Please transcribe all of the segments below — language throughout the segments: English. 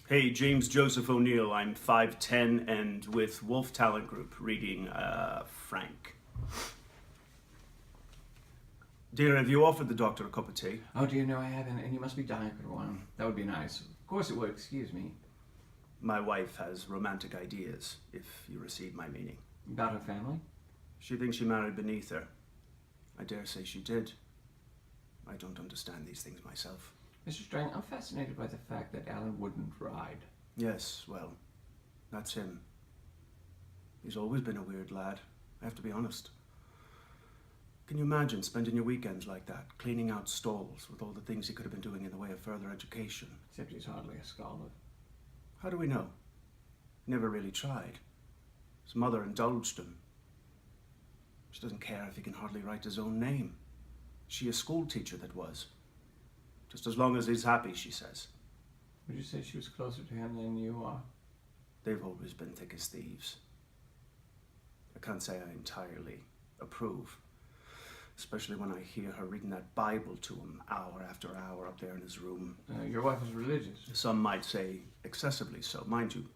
Hey, James Joseph O'Neill. I'm 5'10" and with Wolf Talent Group, reading Frank. Dear, have you offered the doctor a cup of tea? Oh dear, no I haven't, and you must be dying for one. That would be nice. Of course it would, excuse me. My wife has romantic ideas, if you receive my meaning. About her family? She thinks she married beneath her. I dare say she did. I don't understand these things myself. Mr. Strang, I'm fascinated by the fact that Alan wouldn't ride. Yes, well, that's him. He's always been a weird lad, I have to be honest. Can you imagine spending your weekends like that, cleaning out stalls with all the things he could have been doing in the way of further education? Except he's hardly a scholar. How do we know? He never really tried. His mother indulged him. She doesn't care if he can hardly write his own name. She a school teacher that was. Just as long as he's happy, she says. Would you say she was closer to him than you are? They've always been thick as thieves. I can't say I entirely approve. Especially when I hear her reading that Bible to him hour after hour up there in his room. Your wife is religious. Some might say excessively so. Mind you,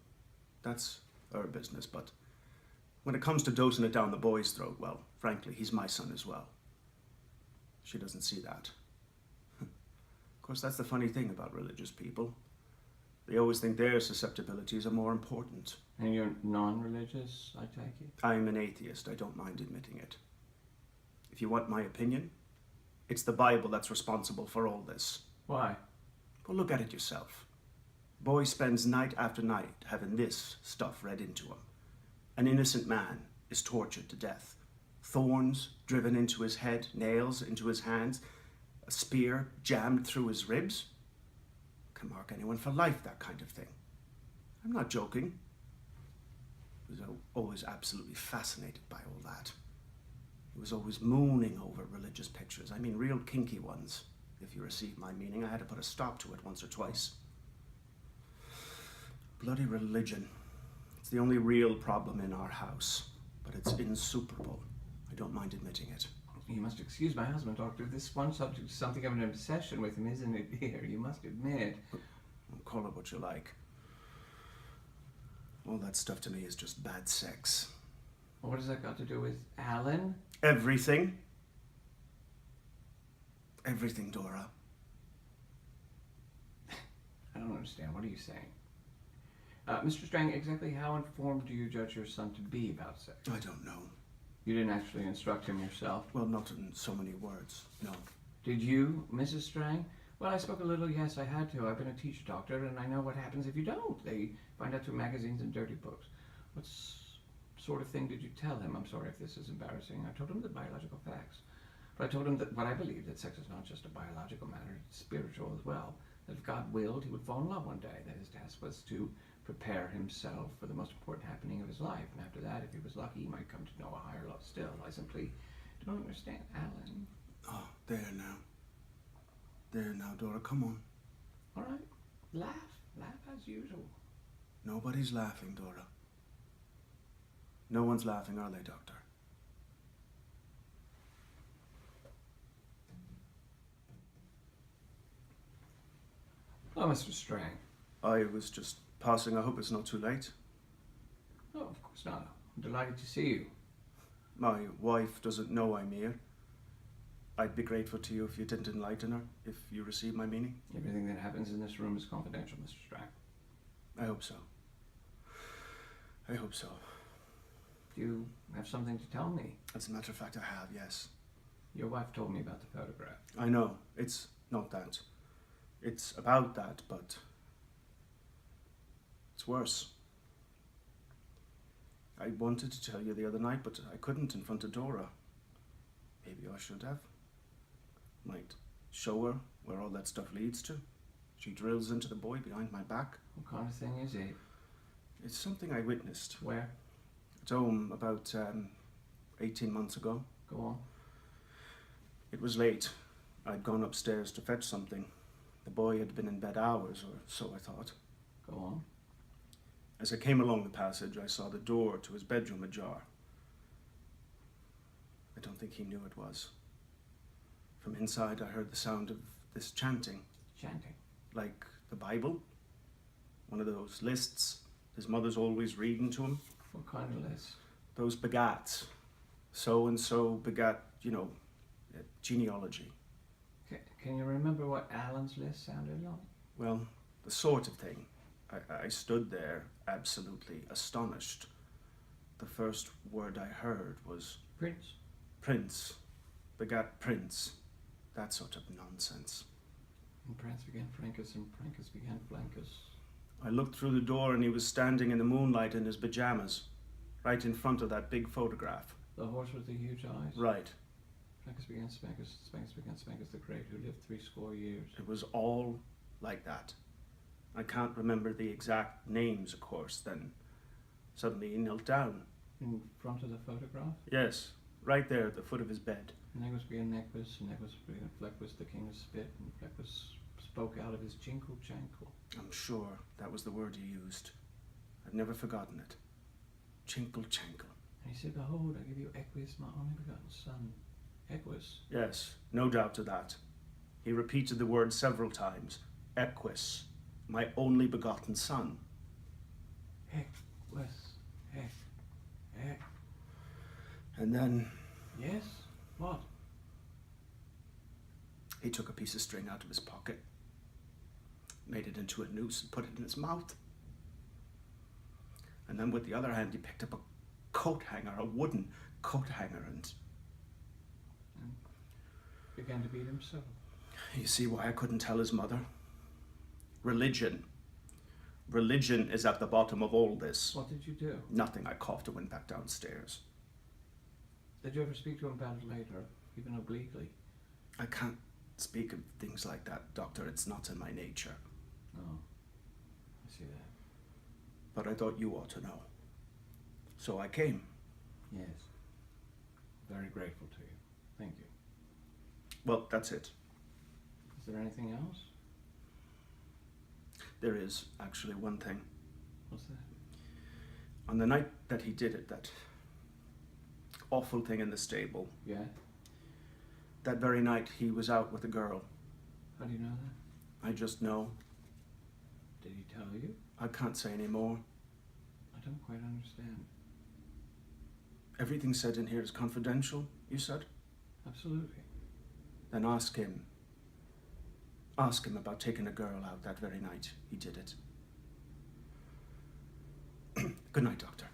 that's her business, but when it comes to dosing it down the boy's throat, well, frankly, he's my son as well. She doesn't see that. Of course, that's the funny thing about religious people. They always think their susceptibilities are more important. And you're non-religious, I take it? I'm an atheist. I don't mind admitting it. If you want my opinion, it's the Bible that's responsible for all this. Why? Well, look at it yourself. Boy spends night after night having this stuff read into him. An innocent man is tortured to death. Thorns driven into his head, nails into his hands, a spear jammed through his ribs. Can mark anyone for life, that kind of thing. I'm not joking. I was always absolutely fascinated by all that. He was always mooning over religious pictures. I mean, real kinky ones. If you receive my meaning, I had to put a stop to it once or twice. Bloody religion. It's the only real problem in our house, but it's insuperable. I don't mind admitting it. You must excuse my husband, Doctor. This one subject is something of an obsession with him, isn't it, dear? You must admit. Call it what you like. All that stuff to me is just bad sex. What has that got to do with Alan? Everything. Everything, Dora. I don't understand. What are you saying? Mr. Strang, exactly how informed do you judge your son to be about sex? I don't know. You didn't actually instruct him yourself? Well, not in so many words, no. Did you, Mrs. Strang? Well, I spoke a little, yes, I had to. I've been a teacher, Doctor, and I know what happens if you don't. They find out through magazines and dirty books. What sort of thing did you tell him? I'm sorry if this is embarrassing. I told him the biological facts. But I told him that what I believe, that sex is not just a biological matter, it's spiritual as well. That if God willed, he would fall in love one day. That his task was to prepare himself for the most important happening of his life. And after that, if he was lucky, he might come to know a higher love still. I simply don't understand, Alan. Oh, there now. There now, Dora, come on. All right, laugh. Laugh as usual. Nobody's laughing, Dora. No one's laughing, are they, Doctor? Oh, Mr. Strang. I was just passing. I hope it's not too late. Oh, of course not. I'm delighted to see you. My wife doesn't know I'm here. I'd be grateful to you if you didn't enlighten her, if you receive my meaning. Everything that happens in this room is confidential, Mr. Strang. I hope so. I hope so. Do you have something to tell me? As a matter of fact, I have, yes. Your wife told me about the photograph. I know. It's not that. It's about that, but it's worse. I wanted to tell you the other night, but I couldn't in front of Dora. Maybe I should have. Might show her where all that stuff leads to. She drills into the boy behind my back. What kind of thing is it? It's something I witnessed. Where? At home about 18 months ago. Go on. It was late. I'd gone upstairs to fetch something. The boy had been in bed hours, or so I thought. Go on. As I came along the passage, I saw the door to his bedroom ajar. I don't think he knew it was. From inside, I heard the sound of this chanting. Chanting. Like the Bible. One of those lists his mother's always reading to him. What kind of list? Those begats. So and so begat, genealogy. Can you remember what Alan's list sounded like? Well, the sort of thing. I stood there absolutely astonished. The first word I heard was Prince. prince, begat prince, that sort of nonsense. And Prince began Francus, and Francus began Blancus. I looked through the door and he was standing in the moonlight in his pajamas, right in front of that big photograph. The horse with the huge eyes? Right. Francus began Spancus, Spancus began Spancus the Great, who lived 60 years. It was all like that. I can't remember the exact names, of course. Then suddenly he knelt down. In front of the photograph? Yes, right there at the foot of his bed. And Equus began Equus, and Equus began Fleckus, the king of spit, and Fleckus spoke out of his jinkle jankle. I'm sure that was the word he used. I've never forgotten it. Chinkle chankle. And he said, Behold, I give you Equus, my only begotten son. Equus. Yes, no doubt to that. He repeated the word several times. Equus, my only begotten son. Equus. Eck. And then Yes? What? he took a piece of string out of his pocket, made it into a noose and put it in his mouth. And then with the other hand he picked up a coat hanger, a wooden coat hanger, and Began to beat himself. you see why I couldn't tell his mother? Religion. Religion is at the bottom of all this. What did you do? Nothing. I coughed and went back downstairs. Did you ever speak to him about it later, even obliquely? I can't speak of things like that, Doctor. It's not in my nature. Oh, I see that. But I thought you ought to know. So I came. Yes. Very grateful to you. Thank you. Well, that's it. Is there anything else? There is actually one thing. What's that? On the night that he did it, that awful thing in the stable, Yeah? that very night he was out with a girl. How do you know that? I just know. Did he tell you? I can't say any more. I don't quite understand. Everything said in here is confidential, you said? Absolutely. Then ask him. Ask him about taking a girl out that very night he did it. Good night, Doctor.